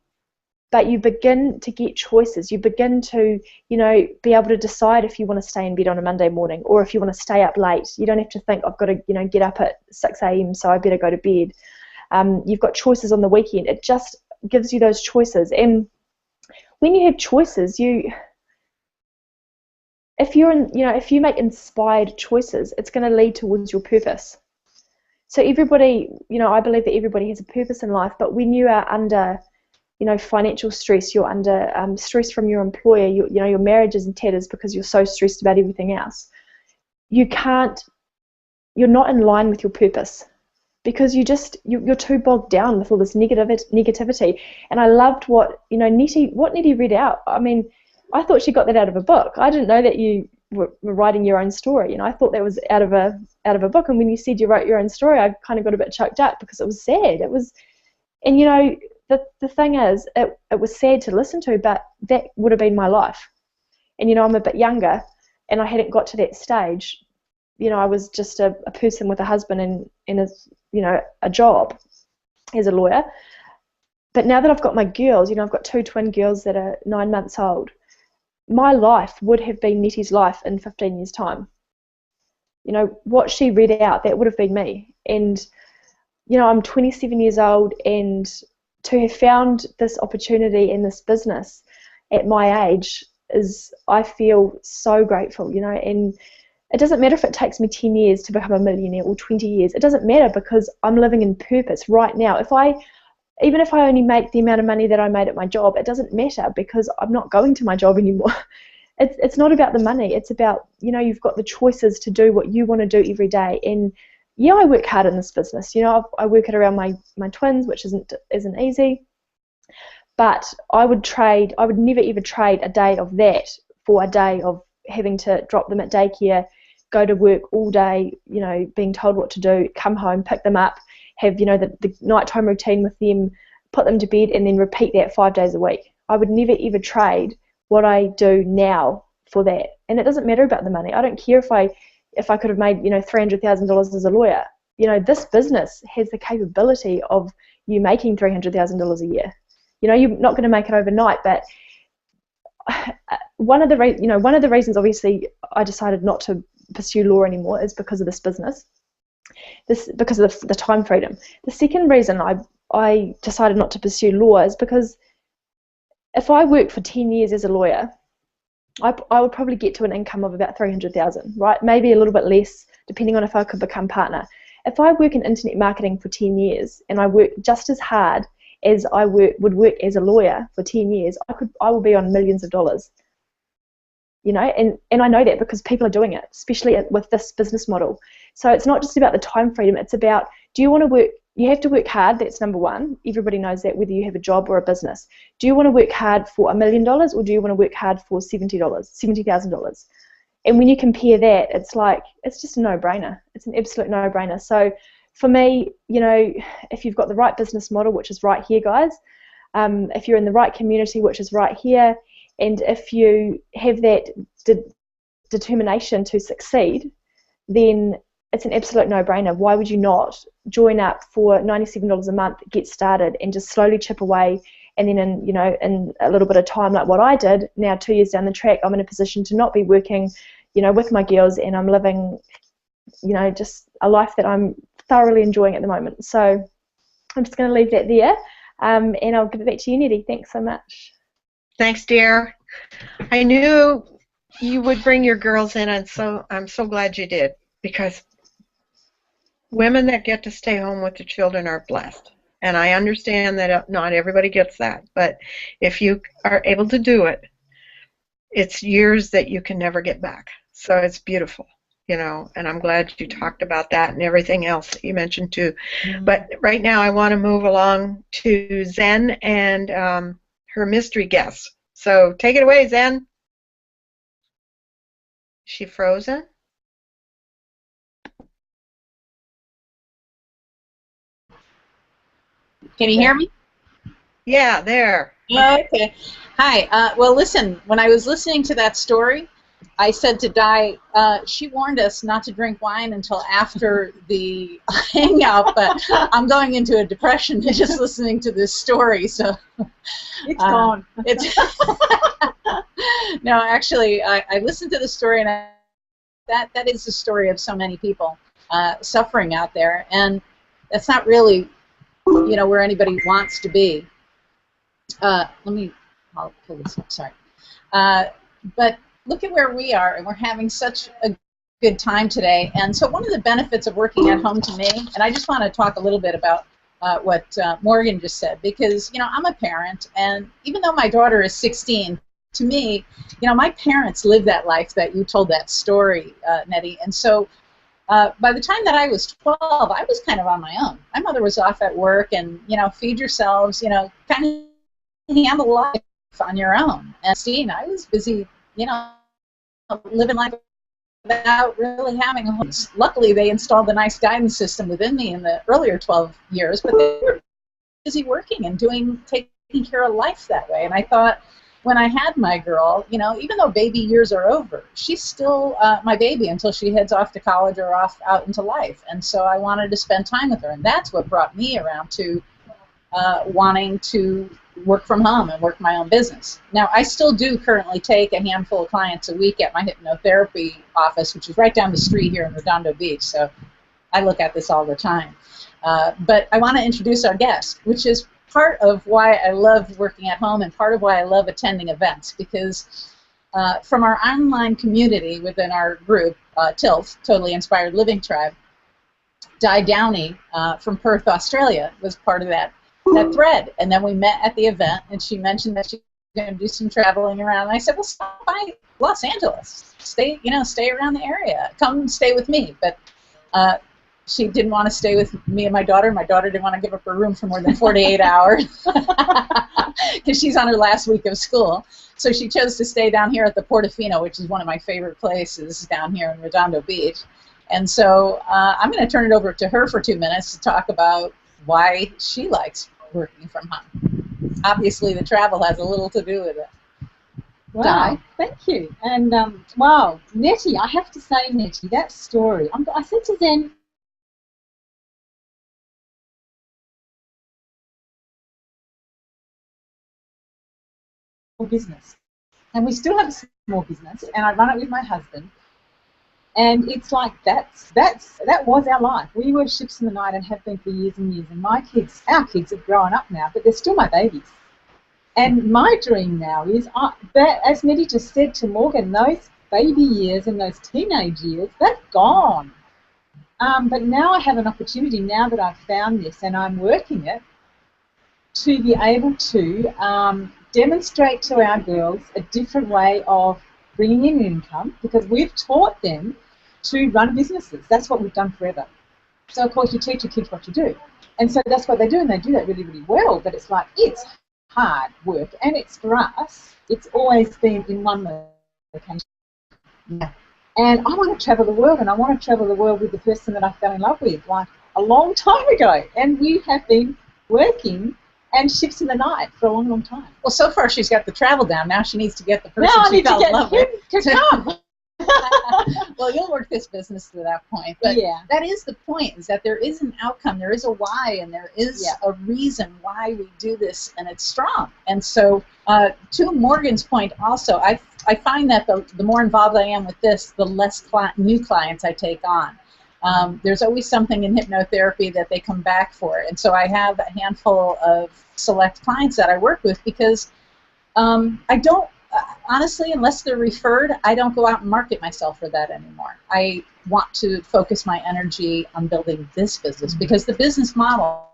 but you begin to get choices. You begin to, be able to decide if you want to stay in bed on a Monday morning, or if you want to stay up late. You don't have to think, I've got to, get up at 6 a.m, so I better go to bed. You've got choices on the weekend. It just gives you those choices. And when you have choices, if you make inspired choices, it's going to lead towards your purpose. So everybody, I believe that everybody has a purpose in life, but when you are under, financial stress, you're under stress from your employer, your marriage is in tatters because you're so stressed about everything else, you're not in line with your purpose, because you're too bogged down with all this negativity. And I loved what Nettie read out. I mean, I thought she got that out of a book. I didn't know that you were writing your own story. I thought that was out of a book. And when you said you wrote your own story, I kind of got a bit choked up because it was sad. It was, and the thing is, it was sad to listen to, but that would have been my life. And I'm a bit younger, and I hadn't got to that stage. I was just a person with a husband and a job as a lawyer. But now that I've got my girls, I've got 2 twin girls that are 9 months old, my life would have been Nettie's life in 15 years' time. You know, what she read out, that would have been me. And, you know, I'm 27 years old, and to have found this opportunity in this business at my age is, I feel so grateful, you know. And it doesn't matter if it takes me 10 years to become a millionaire or 20 years. It doesn't matter, because I'm living in purpose right now. Even if I only make the amount of money that I made at my job, it doesn't matter, because I'm not going to my job anymore. It's not about the money. It's about, you know, you've got the choices to do what you want to do every day. And yeah, I work hard in this business. You know, I work it around my twins, which isn't easy. But I would never ever trade a day of that for a day of having to drop them at daycare, go to work all day, you know, being told what to do, come home, pick them up, have, you know, the nighttime routine with them, put them to bed, and then repeat that 5 days a week. I would never ever trade what I do now for that. And it doesn't matter about the money. I don't care if I could have made, you know, $300,000 as a lawyer. You know, this business has the capability of you making $300,000 a year. You know, you're not going to make it overnight, but one of the reasons, obviously, I decided not to pursue law anymore is because of this business. Because of the time freedom. The second reason I decided not to pursue law is because if I worked for 10 years as a lawyer, I would probably get to an income of about $300,000, right? Maybe a little bit less, depending on if I could become partner. If I work in internet marketing for 10 years and I work just as hard as I would work as a lawyer for 10 years, I will be on millions of dollars. You know, and I know that because people are doing it, especially with this business model. So it's not just about the time freedom. It's about, do you want to work? You have to work hard. That's number one. Everybody knows that, whether you have a job or a business. Do you want to work hard for $1 million, or do you want to work hard for $70,000? And when you compare that, it's just a no-brainer. It's an absolute no-brainer. So for me, you know, if you've got the right business model, which is right here, guys, if you're in the right community, which is right here, and if you have that determination to succeed, then it's an absolute no-brainer. Why would you not join up for $97 a month, get started, and just slowly chip away? And then in a little bit of time, like what I did, now 2 years down the track, I'm in a position to not be working, you know, with my girls, and I'm living, you know, just a life that I'm thoroughly enjoying at the moment. So I'm just going to leave that there, and I'll give it back to you, Nettie. Thanks so much. Thanks, dear. I knew you would bring your girls in, and so I'm so glad you did, because women that get to stay home with the children are blessed. And I understand that not everybody gets that, but if you are able to do it, it's years that you can never get back. So it's beautiful, you know, and I'm glad you talked about that and everything else that you mentioned too. Mm-hmm. But right now I want to move along to Zen and her mystery guest. So take it away, Zen. Is she frozen? Can you hear me? Yeah, there. Okay. Hi. Well, listen, when I was listening to that story, I said to Di, she warned us not to drink wine until after the hangout, but I'm going into a depression just listening to this story, so... It's gone. No, actually, I listened to the story, and that is the story of so many people suffering out there, and that's not really, you know, where anybody wants to be. I'll pull this up, sorry. But look at where we are, and we're having such a good time today. And so one of the benefits of working at home to me, and I just want to talk a little bit about what Morgan just said, because, you know, I'm a parent, and even though my daughter is 16, to me, you know, my parents lived that life that you told that story, Nettie. And so by the time that I was 12, I was kind of on my own. My mother was off at work, and, you know, feed yourselves, you know, kind of handle life on your own. And Steve, I was busy, you know, living life without really having a home. Luckily, they installed a nice guidance system within me in the earlier 12 years, but they were busy working and taking care of life that way. And I thought, when I had my girl, you know, even though baby years are over, she's still my baby until she heads off to college or out into life. And so I wanted to spend time with her, and that's what brought me around to wanting to work from home and work my own business. Now, I still do currently take a handful of clients a week at my hypnotherapy office, which is right down the street here in Redondo Beach, so I look at this all the time. But I want to introduce our guest, which is part of why I love working at home and part of why I love attending events, because from our online community within our group, TILF, Totally Inspired Living Tribe, Di Downey from Perth, Australia, was part of that thread. And then we met at the event, and she mentioned that she was going to do some traveling around. And I said, well, stop by Los Angeles. Stay around the area. Come stay with me. But she didn't want to stay with me and my daughter. My daughter didn't want to give up her room for more than 48 hours because she's on her last week of school. So she chose to stay down here at the Portofino, which is one of my favorite places down here in Redondo Beach. And so I'm going to turn it over to her for 2 minutes to talk about why she likes working from home. Obviously, the travel has a little to do with it. Wow, thank you. And wow, Nettie, I have to say, Nettie, that story. I said to Zen, business, and we still have a small business, and I run it with my husband. And it's like that was our life. We were ships in the night and have been for years and years. And our kids have grown up now, but they're still my babies. And my dream now is, that, as Nettie just said to Morgan, those baby years and those teenage years, they're gone. But now I have an opportunity, now that I've found this and I'm working it, to be able to demonstrate to our girls a different way of bringing in income, because we've taught them to run businesses. That's what we've done forever. So, of course, you teach your kids what to do. And so that's what they do, and they do that really, really well. But it's like, it's hard work, and it's, for us, it's always been in one location. Yeah. And I want to travel the world, and I want to travel the world with the person that I fell in love with, like, a long time ago. And we have been working and ships in the night for a long, long time. Well, so far she's got the travel down. Now she needs to get the person she fell in love with to come. Well, you'll work this business to that point. But yeah. That is the point, is that there is an outcome, there is a why, and there is a reason why we do this, and it's strong. And so, to Morgan's point also, I find that the more involved I am with this, the less new clients I take on. There's always something in hypnotherapy that they come back for. And so I have a handful of select clients that I work with, because I don't, honestly, unless they're referred, I don't go out and market myself for that anymore. I want to focus my energy on building this business, because the business model,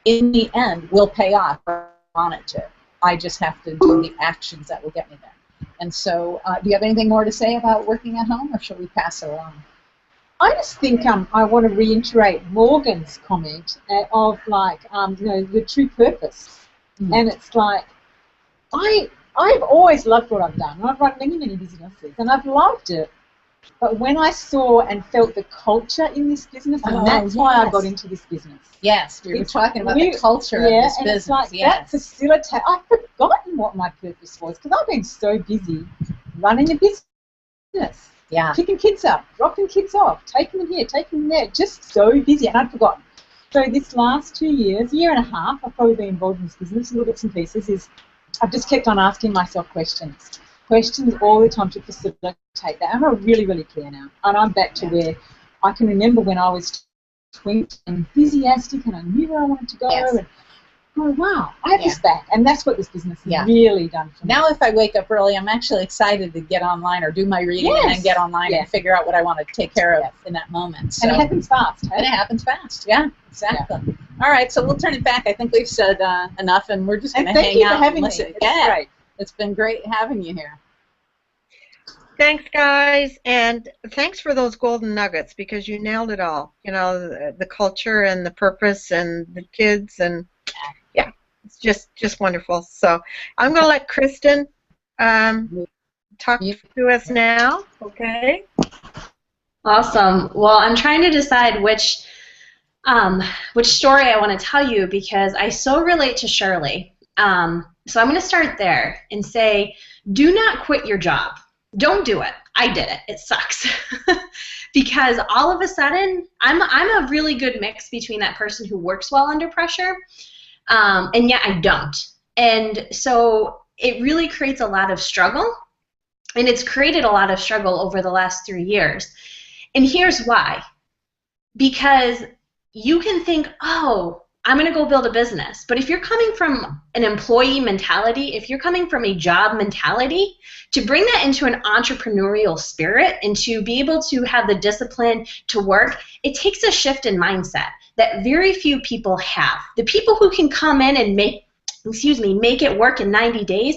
in the end, will pay off if I want it to. I just have to do the actions that will get me there. And so, do you have anything more to say about working at home, or shall we pass it along? I just think I want to reiterate Morgan's comment of, like, the true purpose. And it's like, I've always loved what I've done. I've run many, many businesses, and I've loved it. But when I saw and felt the culture in this business, and that's why I got into this business. Yes, we were talking about the culture of this and business. It's like that facilitate. I've forgotten what my purpose was, because I've been so busy running a business. Yeah. Picking kids up, dropping kids off, taking them here, taking them there, just so busy, and I'd forgotten. So this last 2 years, year and a half, I've probably been involved in this business, little bits and pieces, is I've just kept on asking myself questions all the time to facilitate that. I'm really, really clear now, and I'm back to where I can remember when I was 20 and enthusiastic, and I knew where I wanted to go, and oh, wow, I have this back, and that's what this business has really done for me. Now if I wake up early, I'm actually excited to get online or do my reading and then get online and figure out what I want to take care of in that moment. So, and it happens fast. And it happens fast, exactly. Yeah. All right, so we'll turn it back. I think we've said enough, and we're just going to hang out and listen. Great. It's been great having you here. Thanks, guys, and thanks for those golden nuggets, because you nailed it all. You know, the culture and the purpose and the kids, and it's just wonderful. So I'm going to let Kristen talk to us now. Okay. Awesome. Well, I'm trying to decide which story I want to tell you, because I so relate to Shirley. So I'm going to start there and say, do not quit your job. Don't do it. I did it. It sucks. Because all of a sudden, I'm a really good mix between that person who works well under pressure, and yet I don't. And so it really creates a lot of struggle, and it's created a lot of struggle over the last 3 years. And here's why. Because you can think, oh, I'm going to go build a business. But if you're coming from an employee mentality, if you're coming from a job mentality, to bring that into an entrepreneurial spirit and to be able to have the discipline to work, it takes a shift in mindset that very few people have. The people who can come in and make it work in 90 days,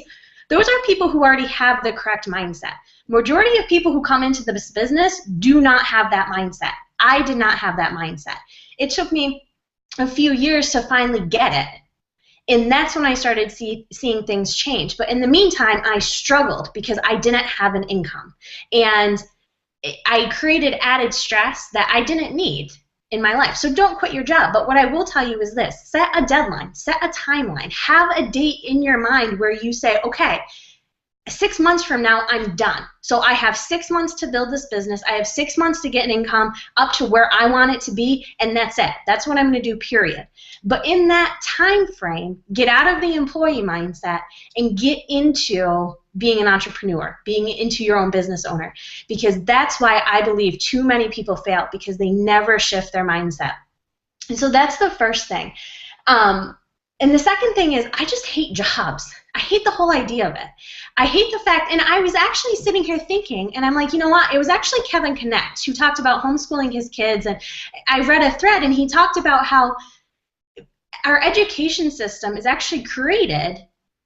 those are people who already have the correct mindset. Majority of people who come into this business do not have that mindset. I did not have that mindset. It took me a few years to finally get it. And that's when I started seeing things change. But in the meantime, I struggled because I didn't have an income. And I created added stress that I didn't need in my life. So don't quit your job. But what I will tell you is this: set a deadline, set a timeline, have a date in your mind where you say, okay, 6 months from now, I'm done. So I have 6 months to build this business. I have 6 months to get an income up to where I want it to be, and that's it. That's what I'm going to do, period. But in that time frame, get out of the employee mindset and get into being an entrepreneur, being into your own business owner, because that's why I believe too many people fail, because they never shift their mindset. And so that's the first thing. And the second thing is, I just hate jobs. I hate the whole idea of it. I hate the fact, and I was actually sitting here thinking, and I'm like, you know what? It was actually Kevin Connect who talked about homeschooling his kids, and I read a thread, and he talked about how our education system is actually created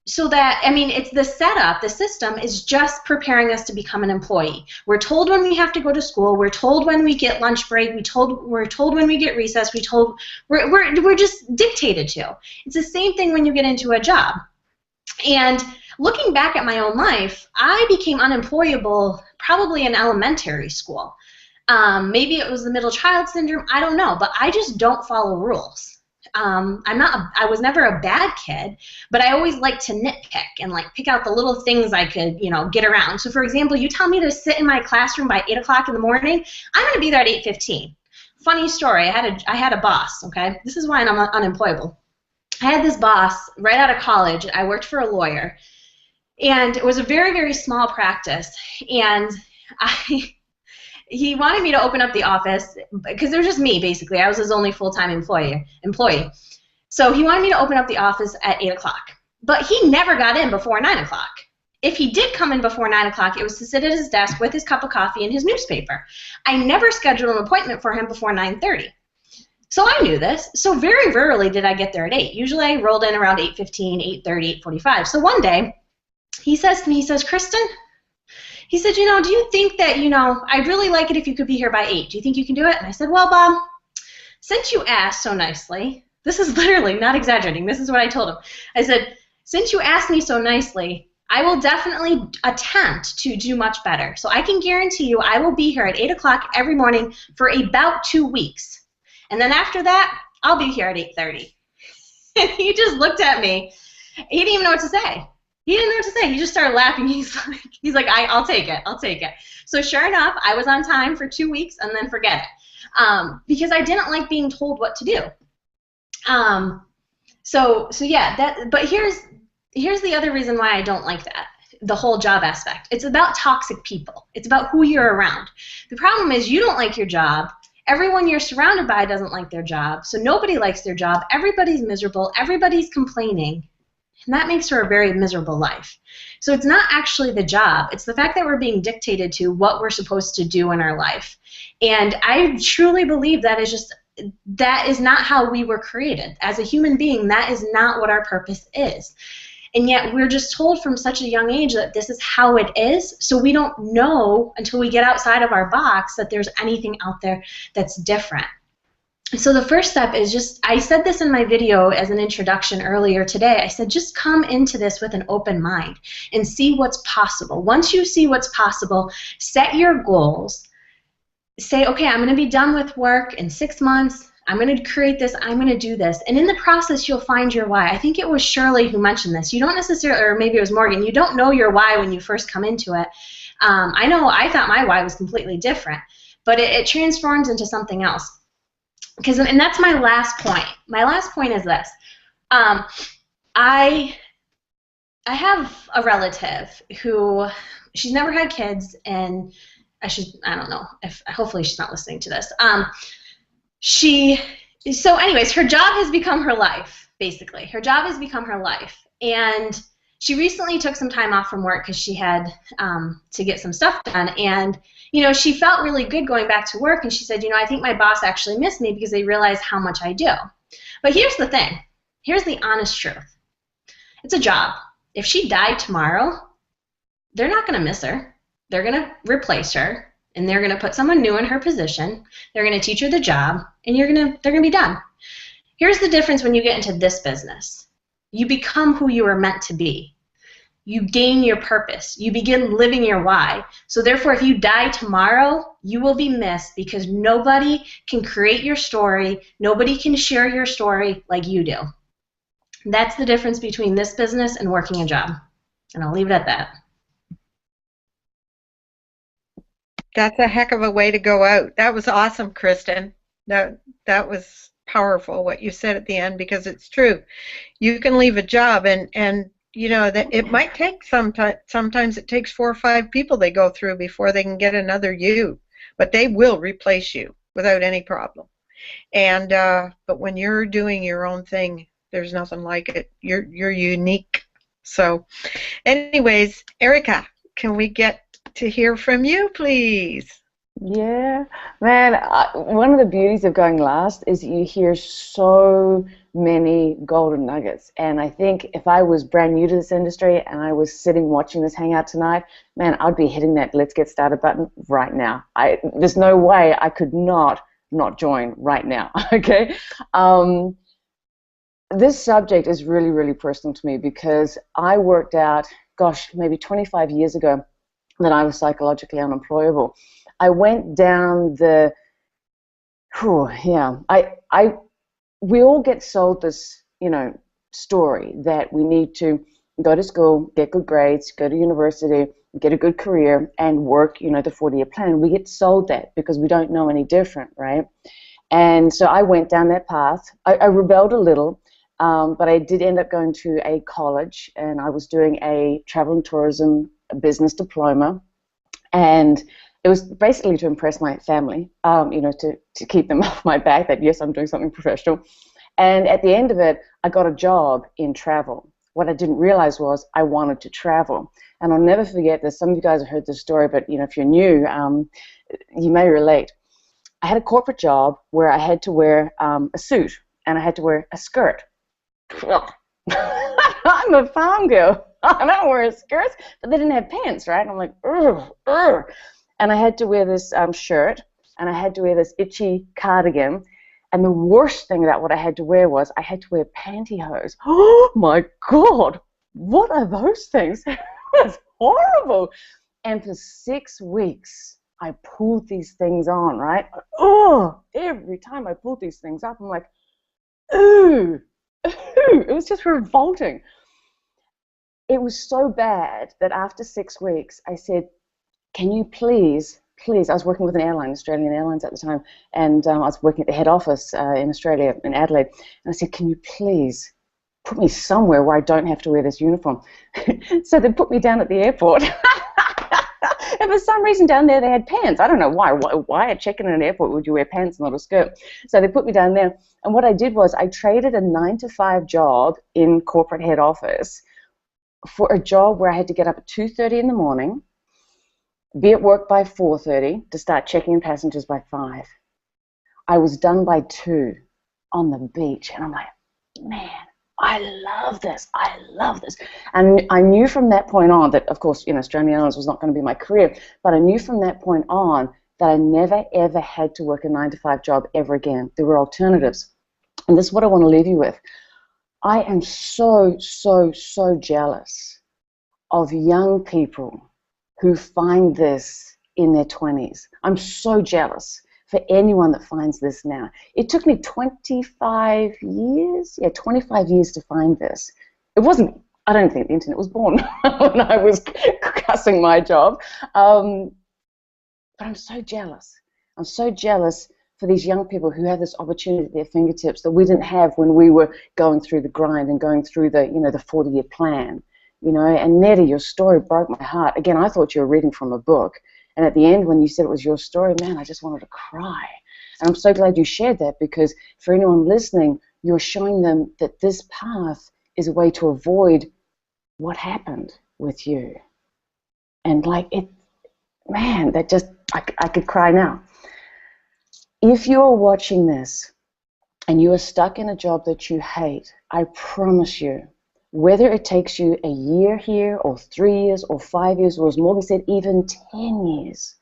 so that, I mean, it's the setup, the system is just preparing us to become an employee. We're told when we have to go to school. We're told when we get lunch break. We're told when we get recess. We're just dictated to. It's the same thing when you get into a job. And looking back at my own life, I became unemployable probably in elementary school. Maybe it was the middle child syndrome. I don't know, but I just don't follow rules. I was never a bad kid, but I always liked to nitpick and like pick out the little things I could, get around. So for example, you tell me to sit in my classroom by 8 o'clock in the morning, I'm going to be there at 8:15. Funny story, I had a boss, okay? This is why I'm unemployable. I had this boss right out of college. I worked for a lawyer, and it was a very, very small practice, and he wanted me to open up the office because it was just me, basically. I was his only full-time employee. So he wanted me to open up the office at 8 o'clock. But he never got in before 9 o'clock. If he did come in before 9 o'clock, it was to sit at his desk with his cup of coffee and his newspaper. I never scheduled an appointment for him before 9:30. So I knew this. So very rarely did I get there at 8. Usually I rolled in around 8:15, 8:30, 8:45. So one day, he says to me, he says, Kristen, he said, do you think that, I'd really like it if you could be here by 8. Do you think you can do it? And I said, well, Bob, since you asked so nicely, this is literally not exaggerating. This is what I told him. I said, since you asked me so nicely, I will definitely attempt to do much better. So I can guarantee you I will be here at 8 o'clock every morning for about 2 weeks. And then after that, I'll be here at 8:30. And he just looked at me. He didn't even know what to say. He didn't know what to say. He just started laughing. He's like, I'll take it. I'll take it. So sure enough, I was on time for 2 weeks and then forget it, because I didn't like being told what to do. So yeah. But here's the other reason why I don't like that. The whole job aspect. It's about toxic people. It's about who you're around. The problem is you don't like your job. Everyone you're surrounded by doesn't like their job. So nobody likes their job. Everybody's miserable. Everybody's complaining. And that makes for a very miserable life. So it's not actually the job. It's the fact that we're being dictated to what we're supposed to do in our life. And I truly believe that is not how we were created. As a human being, that is not what our purpose is. And yet we're just told from such a young age that this is how it is, so we don't know until we get outside of our box that there's anything out there that's different. So the first step is just, I said this in my video as an introduction earlier today, I said just come into this with an open mind and see what's possible. Once you see what's possible, set your goals. Say, okay, I'm going to be done with work in 6 months. I'm going to create this. I'm going to do this. And in the process, you'll find your why. I think it was Shirley who mentioned this. You don't necessarily, or maybe it was Morgan, you don't know your why when you first come into it. I know I thought my why was completely different, but it transforms into something else. And that's my last point. My last point is this. I have a relative who, she's never had kids, and I don't know if, hopefully she's not listening to this. So anyways, her job has become her life, basically. Her job has become her life. And she recently took some time off from work because she had to get some stuff done. And, you know, she felt really good going back to work. And she said, you know, I think my boss actually missed me because they realize how much I do. But here's the thing. Here's the honest truth. It's a job. If she died tomorrow, they're not going to miss her. They're going to replace her, and they're going to put someone new in her position. They're going to teach her the job, and they're going to be done. Here's the difference when you get into this business. You become who you were meant to be. You gain your purpose. You begin living your why. So therefore, if you die tomorrow, you will be missed because nobody can create your story. Nobody can share your story like you do. That's the difference between this business and working a job. And I'll leave it at that. That's a heck of a way to go out. That was awesome, Kristen. That was powerful what you said at the end, because it's true. You can leave a job and you know that it might take sometimes it takes 4 or 5 people they go through before they can get another you, but they will replace you without any problem. And but when you're doing your own thing, there's nothing like it. You're unique. So anyways, Erica, can we get to hear from you, please? Yeah, man, one of the beauties of going last is you hear so many golden nuggets. And I think if I was brand new to this industry and I was sitting watching this hangout tonight, man, I'd be hitting that let's get started button right now. There's no way I could not join right now, okay? This subject is really, really personal to me because I worked out, gosh, maybe 25 years ago that I was psychologically unemployable. I went down the, we all get sold this, you know, story that we need to go to school, get good grades, go to university, get a good career, and work, you know, the 40-year plan. We get sold that because we don't know any different, right? And so I went down that path. I rebelled a little, but I did end up going to a college, and I was doing a travel and tourism business diploma, and it was basically to impress my family, you know, to keep them off my back that, yes, I'm doing something professional. And at the end of it, I got a job in travel. What I didn't realize was I wanted to travel. And I'll never forget this. Some of you guys have heard this story, but, you know, if you're new, you may relate. I had a corporate job where I had to wear a suit, and I had to wear a skirt. I'm a farm girl. I don't wear skirts, but they didn't have pants, right? And I'm like, ugh. And I had to wear this shirt, and I had to wear this itchy cardigan. And the worst thing about what I had to wear was I had to wear pantyhose. Oh my God, what are those things? It was horrible. And for 6 weeks, I pulled these things on, right? Oh, every time I pulled these things up, I'm like, ooh. It was just revolting. It was so bad that after 6 weeks, I said, can you please, I was working with an airline, Australian Airlines at the time, and I was working at the head office in Australia, in Adelaide, and I said, can you please put me somewhere where I don't have to wear this uniform? So they put me down at the airport. And for some reason down there they had pants. I don't know why. Why at check-in at an airport would you wear pants and not a skirt? So they put me down there. And what I did was I traded a 9-to-5 job in corporate head office for a job where I had to get up at 2:30 in the morning, be at work by 4:30 to start checking in passengers by 5. I was done by 2 on the beach. And I'm like, man, I love this. I love this. And I knew from that point on that, of course, you know, Australian Airlines was not going to be my career, but I knew from that point on that I never, ever had to work a 9-to-5 job ever again. There were alternatives. And this is what I want to leave you with. I am so, so, so jealous of young people who find this in their 20s. I'm so jealous for anyone that finds this now. It took me 25 years, 25 years to find this. It wasn't, I don't think the internet was born when I was cussing my job. But I'm so jealous. I'm so jealous for these young people who have this opportunity at their fingertips that we didn't have when we were going through the grind and going through the, you know, the 40-year plan, you know. And Nettie, your story broke my heart. Again, I thought you were reading from a book, and at the end when you said it was your story, man, I just wanted to cry. And I'm so glad you shared that, because for anyone listening, you're showing them that this path is a way to avoid what happened with you. And like it, man, that just, I could cry now. If you are watching this and you are stuck in a job that you hate, I promise you, whether it takes you a year here or 3 years or 5 years, or as Morgan said, even 10 years,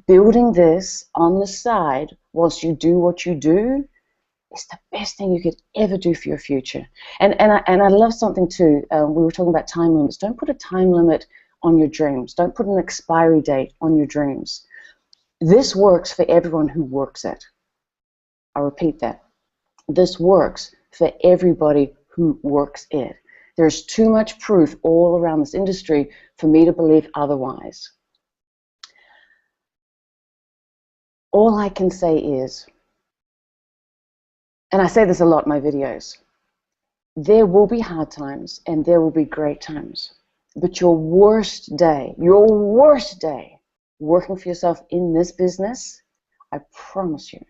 building this on the side whilst you do what you do is the best thing you could ever do for your future. And I love something too. We were talking about time limits. Don't put a time limit on your dreams. Don't put an expiry date on your dreams. This works for everyone who works it. I'll repeat that. This works for everybody who works it. There's too much proof all around this industry for me to believe otherwise. All I can say is, and I say this a lot in my videos, there will be hard times and there will be great times. But your worst day working for yourself in this business, I promise you,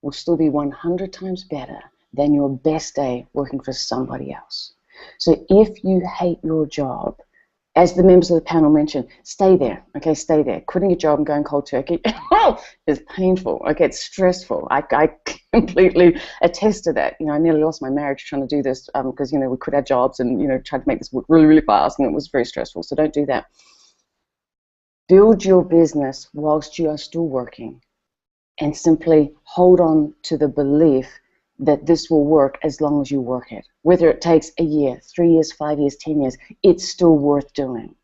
will still be 100 times better than your best day working for somebody else. So if you hate your job, as the members of the panel mentioned, stay there, okay, stay there. Quitting your job and going cold turkey is painful, okay, it's stressful. I completely attest to that. You know, I nearly lost my marriage trying to do this because, you know, we quit our jobs and, you know, tried to make this work really, really fast, and it was very stressful, so don't do that. Build your business whilst you are still working, and simply hold on to the belief that this will work as long as you work it. Whether it takes a year, 3 years, 5 years, 10 years, it's still worth doing.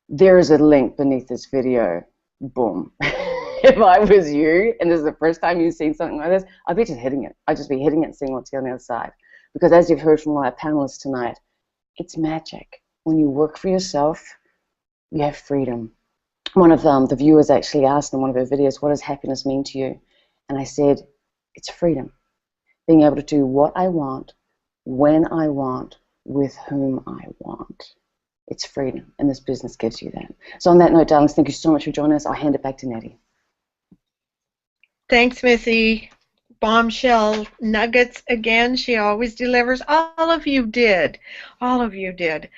There is a link beneath this video. Boom. If I was you, and this is the first time you've seen something like this, I'd be just hitting it. I'd just be hitting it and seeing what's on the other side. Because as you've heard from all our panelists tonight, it's magic. When you work for yourself, you have freedom. One of the viewers actually asked in one of her videos, what does happiness mean to you? And I said, it's freedom. Being able to do what I want, when I want, with whom I want. It's freedom, and this business gives you that. So on that note, darlings, thank you so much for joining us. I'll hand it back to Nettie. Thanks, Missy. Bombshell nuggets again. She always delivers. All of you did. All of you did.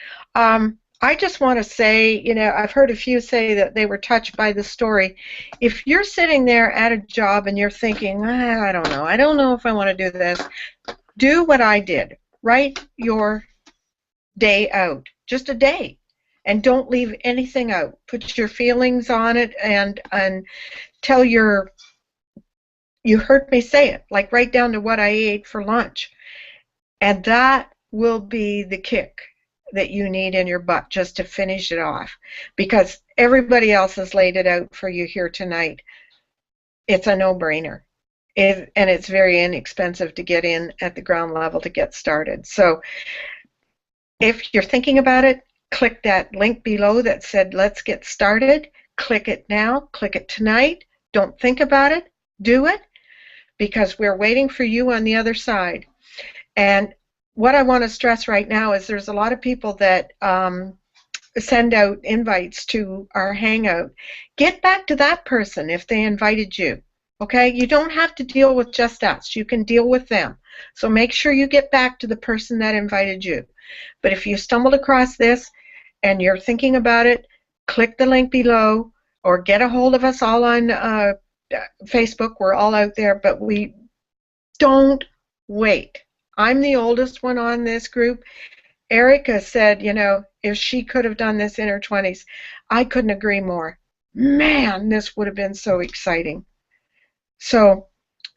I just want to say, you know, I've heard a few say that they were touched by the story. If you're sitting there at a job and you're thinking, I don't know if I want to do this, do what I did. Write your day out, just a day, and don't leave anything out. Put your feelings on it and tell you heard me say it, like right down to what I ate for lunch. And that will be the kick that you need in your butt just to finish it off, because everybody else has laid it out for you here tonight. It's a no-brainer, and it's very inexpensive to get in at the ground level to get started. So if you're thinking about it, click that link below that said let's get started. Click it now, click it tonight. Don't think about it, do it, because we're waiting for you on the other side. And what I want to stress right now is there's a lot of people that send out invites to our Hangout. Get back to that person if they invited you, okay? You don't have to deal with just us. You can deal with them. So make sure you get back to the person that invited you. But if you stumbled across this and you're thinking about it, click the link below or get a hold of us all on Facebook. We're all out there, but we don't wait. I'm the oldest one on this group. Erica said, you know, if she could have done this in her 20s, I couldn't agree more. Man, this would have been so exciting. So,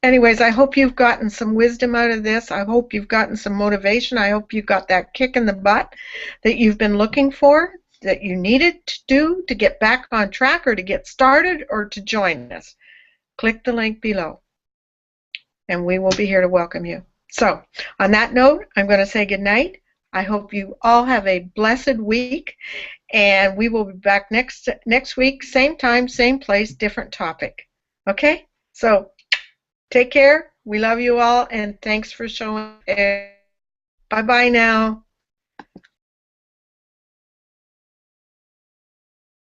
anyways, I hope you've gotten some wisdom out of this. I hope you've gotten some motivation. I hope you got that kick in the butt that you've been looking for, that you needed to do to get back on track or to get started or to join us. Click the link below, and we will be here to welcome you. So, on that note, I'm going to say good night. I hope you all have a blessed week, and we will be back next week, same time, same place, different topic. Okay? So, Take care. We love you all, and thanks for showing. Bye-bye now.